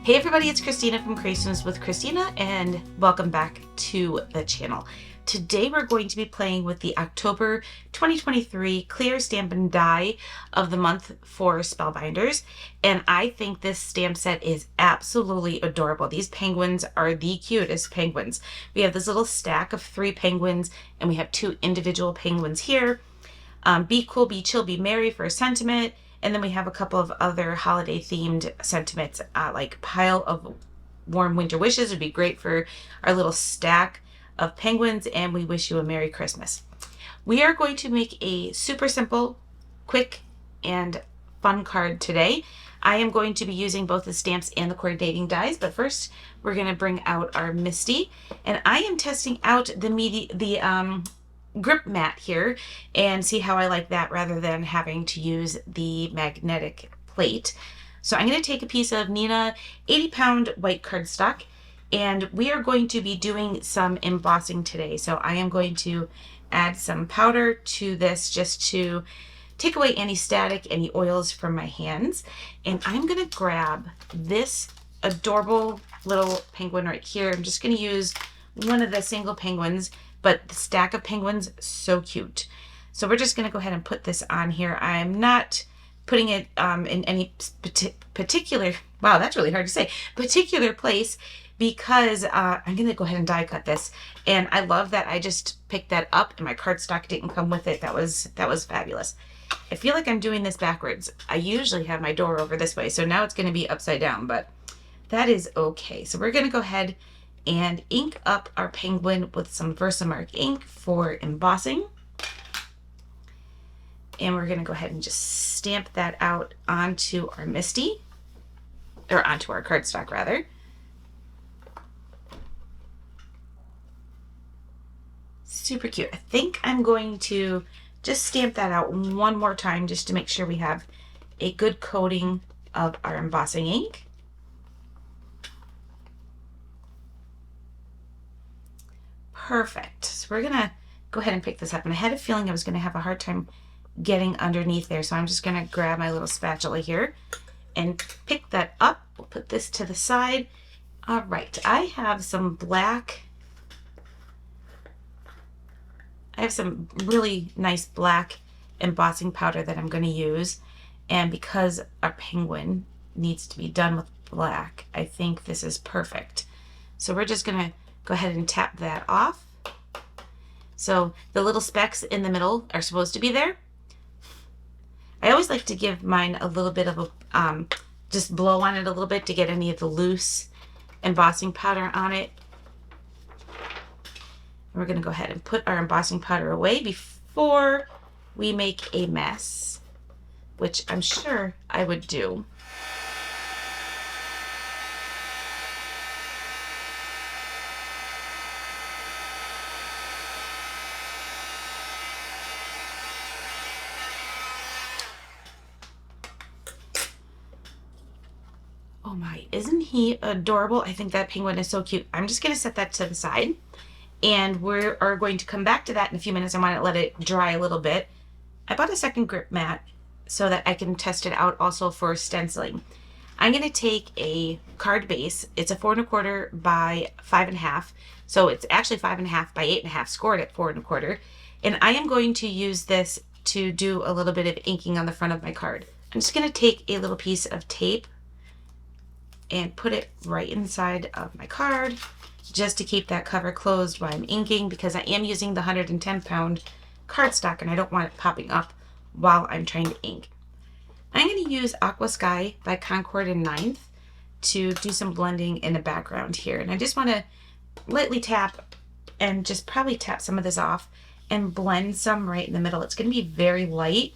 Hey everybody, it's Christina from Creations with Christina and welcome back to the channel. Today we're going to be playing with the October 2023 clear stamp and die of the month for Spellbinders, and I think this stamp set is absolutely adorable. These penguins are the cutest penguins. We have this little stack of 3 penguins and we have 2 individual penguins here. Be cool, be chill, be merry for a sentiment. And then we have a couple of other holiday themed sentiments, like pile of warm winter wishes would be great for our little stack of penguins, and we wish you a Merry Christmas. We are going to make a super simple, quick, and fun card today. I am going to be using both the stamps and the coordinating dies, but first we're going to bring out our Misti, and I am testing out the grip mat here and see how I like that rather than having to use the magnetic plate. So I'm going to take a piece of Neenah 80-pound white cardstock, and we are going to be doing some embossing today. So I am going to add some powder to this just to take away any static, any oils from my hands. And I'm going to grab this adorable little penguin right here. I'm just going to use one of the single penguins, but the stack of penguins, so cute. So we're just going to go ahead and put this on here. I'm not putting it in any particular, wow, that's really hard to say, particular place, because I'm going to go ahead and die cut this. And I love that I just picked that up and my cardstock didn't come with it. That was fabulous. I feel like I'm doing this backwards. I usually have my door over this way, so now it's going to be upside down, but that is okay. So we're going to go ahead and ink up our penguin with some Versamark ink for embossing. And we're going to go ahead and just stamp that out onto our Misti, or onto our cardstock rather. Super cute. I think I'm going to just stamp that out one more time just to make sure we have a good coating of our embossing ink. Perfect. So we're gonna go ahead and pick this up, and I had a feeling I was gonna have a hard time getting underneath there, so I'm just gonna grab my little spatula here and pick that up. We'll put this to the side. All right, I have some really nice black embossing powder that I'm gonna use, and because our penguin needs to be done with black, I think this is perfect. So we're just gonna go ahead and tap that off. So the little specks in the middle are supposed to be there. I always like to give mine a little bit of a, just blow on it a little bit to get any of the loose embossing powder on it. And we're gonna go ahead and put our embossing powder away before we make a mess, which I'm sure I would do. Oh my, isn't he adorable? I think that penguin is so cute. I'm just gonna set that to the side, and we are going to come back to that in a few minutes. I want to let it dry a little bit. I bought a second grip mat so that I can test it out also for stenciling. I'm gonna take a card base. It's a 4 1/4 by 5 1/2. So it's actually 5 1/2 by 8 1/2, scored at 4 1/4. And I am going to use this to do a little bit of inking on the front of my card. I'm just gonna take a little piece of tape and put it right inside of my card just to keep that cover closed while I'm inking, because I am using the 110-pound cardstock and I don't want it popping up while I'm trying to ink. I'm going to use AQUA SKY by Concord and 9th to do some blending in the background here, and I just want to lightly tap and just probably tap some of this off and blend some right in the middle. It's going to be very light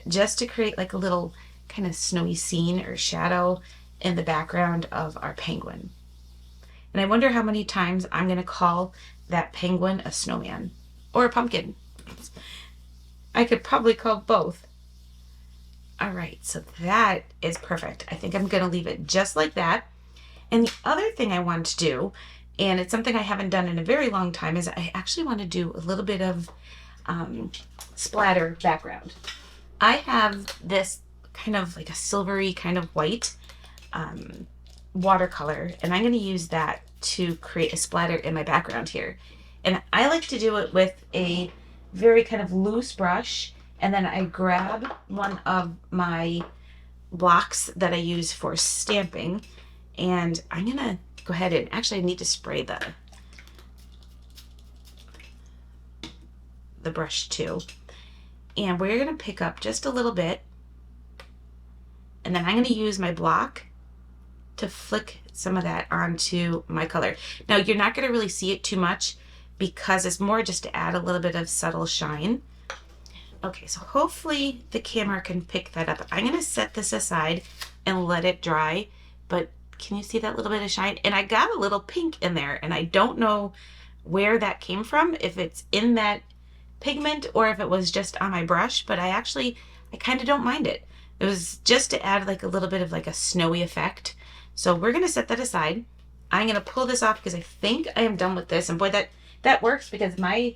just to create like a little kind of snowy scene or shadow in the background of our penguin. And I wonder how many times I'm going to call that penguin a snowman or a pumpkin. I could probably call both. All right, so that is perfect. I think I'm going to leave it just like that. And the other thing I want to do, and it's something I haven't done in a very long time, is I actually want to do a little bit of splatter background. I have this kind of like a silvery kind of white watercolor, and I'm going to use that to create a splatter in my background here. And I like to do it with a very kind of loose brush, and then I grab one of my blocks that I use for stamping, and I'm going to go ahead and actually I need to spray the brush too. And we're going to pick up just a little bit, and then I'm going to use my block to flick some of that onto my color. Now you're not going to really see it too much because it's more just to add a little bit of subtle shine. Okay, so hopefully the camera can pick that up. I'm going to set this aside and let it dry, but can you see that little bit of shine? And I got a little pink in there, and I don't know where that came from, if it's in that pigment or if it was just on my brush, but I kind of don't mind it. It was just to add like a little bit of like a snowy effect. So we're going to set that aside. I'm going to pull this off because I think I am done with this. And boy, that works because my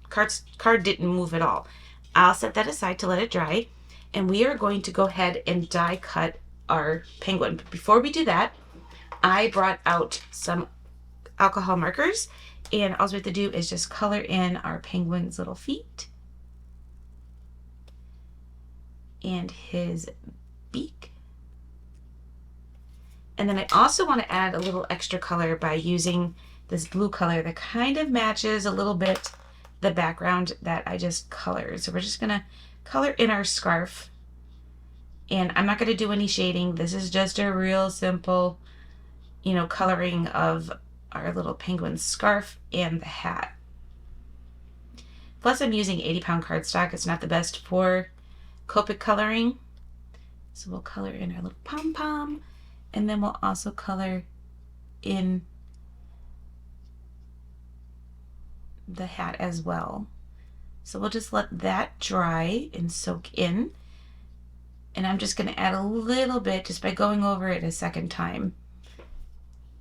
card didn't move at all. I'll set that aside to let it dry. And we are going to go ahead and die cut our penguin. But before we do that, I brought out some alcohol markers. And all we have to do is just color in our penguin's little feet and his beak. And then I also want to add a little extra color by using this blue color that kind of matches a little bit the background that I just colored. So we're just going to color in our scarf. And I'm not going to do any shading. This is just a real simple, coloring of our little penguin scarf and the hat. Plus I'm using 80-pound cardstock. It's not the best for Copic coloring. So we'll color in our little pom-pom, and then we'll also color in the hat as well. So we'll just let that dry and soak in. And I'm just going to add a little bit just by going over it a second time.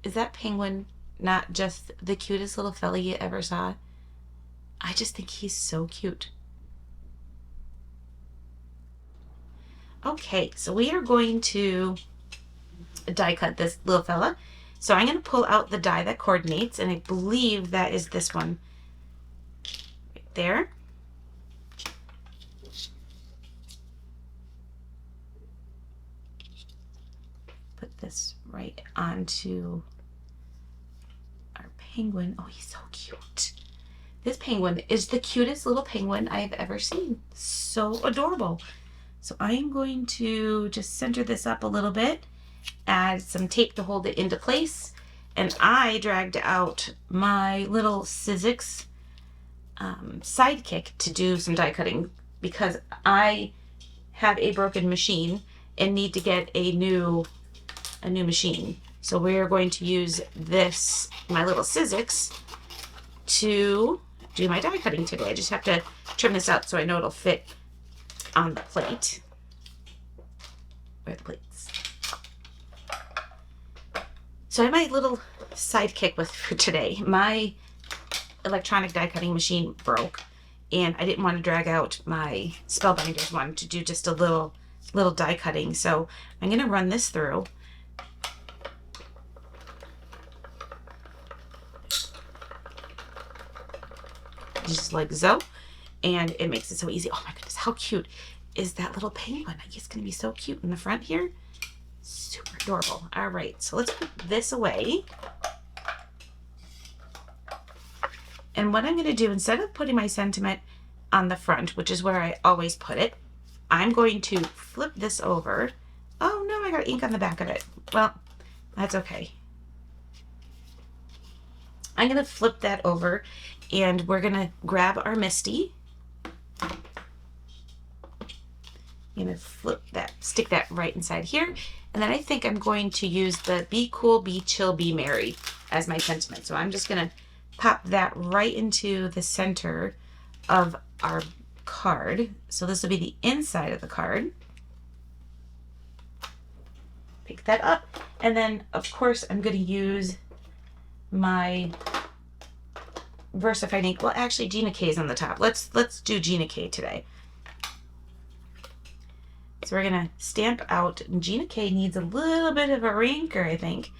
Is that penguin not just the cutest little fella you ever saw? I just think he's so cute. Okay, so we are going to die cut this little fella. So I'm going to pull out the die that coordinates, and I believe that is this one right there. Put this right onto our penguin. Oh, he's so cute. This penguin is the cutest little penguin I've ever seen. So adorable. So I am going to just center this up a little bit, add some tape to hold it into place, and I dragged out my little Sizzix sidekick to do some die cutting because I have a broken machine and need to get a new machine. So we're going to use this, my little Sizzix, to do my die cutting today. I just have to trim this out so I know it'll fit on the plate. Where are the plates? So I have my little sidekick for today. My electronic die cutting machine broke, and I didn't want to drag out my Spellbinders one to do just a little die cutting. So I'm going to run this through. Just like so. And it makes it so easy. Oh my goodness, how cute is that little penguin? He's going to be so cute in the front here. Super adorable. All right, so let's put this away. And what I'm going to do, instead of putting my sentiment on the front, which is where I always put it, I'm going to flip this over. Oh no, I got ink on the back of it. Well, that's okay. I'm going to flip that over, and we're going to grab our Misti. I'm going to flip that, stick that right inside here. And then I think I'm going to use the Be Cool, Be Chill, Be Merry as my sentiment. So I'm just going to pop that right into the center of our card. So this will be the inside of the card. Pick that up. And then, of course, I'm going to use my Versamark ink. Well, actually, Gina K is on the top. Let's do Gina K today. So we're gonna stamp out. Gina K needs a little bit of a rancor, I think.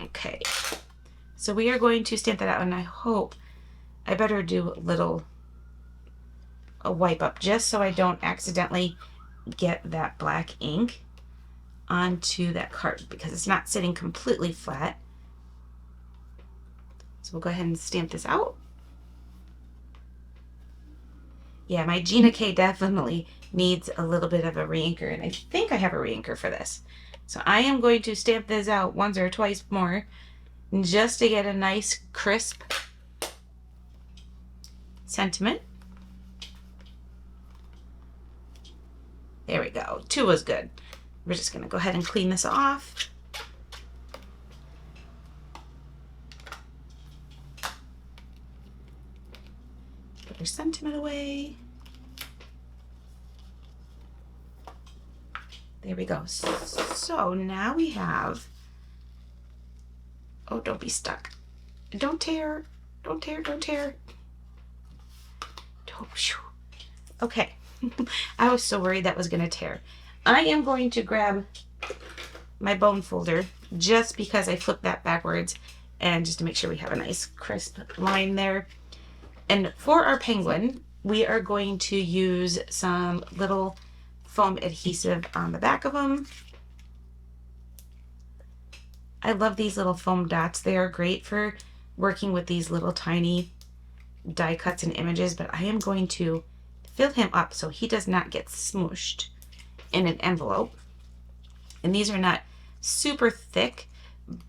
Okay, so we are going to stamp that out, and I hope I better do a wipe up just so I don't accidentally get that black ink onto that card because it's not sitting completely flat. So we'll go ahead and stamp this out. Yeah, my Gina K definitely needs a little bit of a rancor, and I think I have a rancor for this. So I am going to stamp this out once or twice more just to get a nice crisp sentiment. There we go. 2 was good. We're just going to go ahead and clean this off. Put our sentiment away. There we go. So now we have, oh, don't be stuck. Don't tear. Don't tear, don't tear. Okay. I was so worried that was going to tear. I am going to grab my bone folder just because I flipped that backwards and just to make sure we have a nice crisp line there. And for our penguin, we are going to use some little foam adhesive on the back of them. I love these little foam dots. They are great for working with these little tiny die cuts and images, but I am going to fill him up so he does not get smooshed in an envelope. And these are not super thick,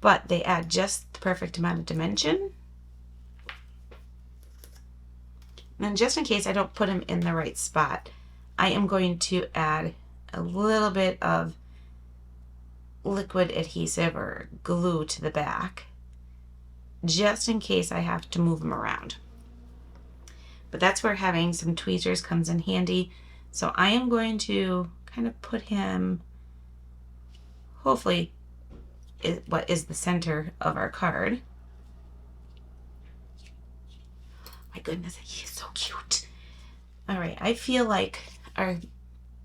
but they add just the perfect amount of dimension. And just in case I don't put him in the right spot, I am going to add a little bit of liquid adhesive or glue to the back, just in case I have to move him around. But that's where having some tweezers comes in handy. So I am going to kind of put him, hopefully, what is the center of our card. My goodness, he is so cute. All right, I feel like our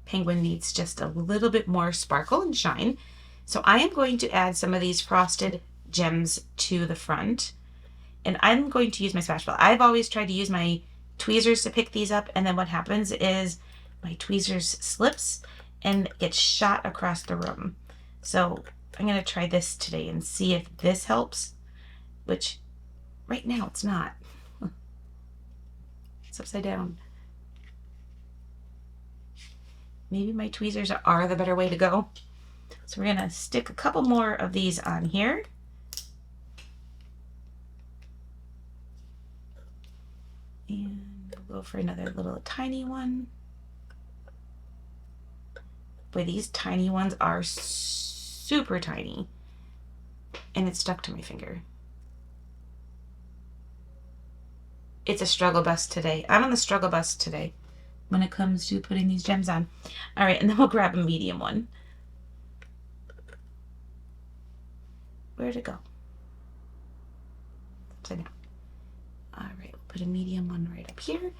penguin needs just a little bit more sparkle and shine. So I am going to add some of these frosted gems to the front. And I'm going to use my spatula. I've always tried to use my tweezers to pick these up, and then what happens is my tweezers slips and gets shot across the room. So I'm going to try this today and see if this helps, which right now it's not. It's upside down. Maybe my tweezers are the better way to go. So we're going to stick a couple more of these on here. And we'll go for another little tiny one. Boy, these tiny ones are super tiny. And it's stuck to my finger. It's a struggle bus today. I'm on the struggle bus today when it comes to putting these gems on. All right, and then we'll grab a medium one. Where'd it go? Upside down. All right, we'll put a medium one right up here.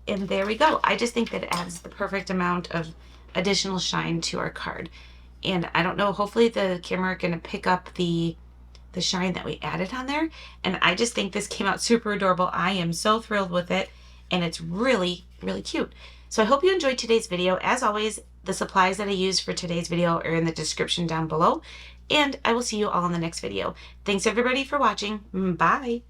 And there we go. I just think that it adds the perfect amount of additional shine to our card. And I don't know, hopefully the camera is gonna pick up the shine that we added on there. And I just think this came out super adorable. I am so thrilled with it. And it's really, really cute. So I hope you enjoyed today's video. As always, the supplies that I used for today's video are in the description down below. And I will see you all in the next video. Thanks everybody for watching. Bye.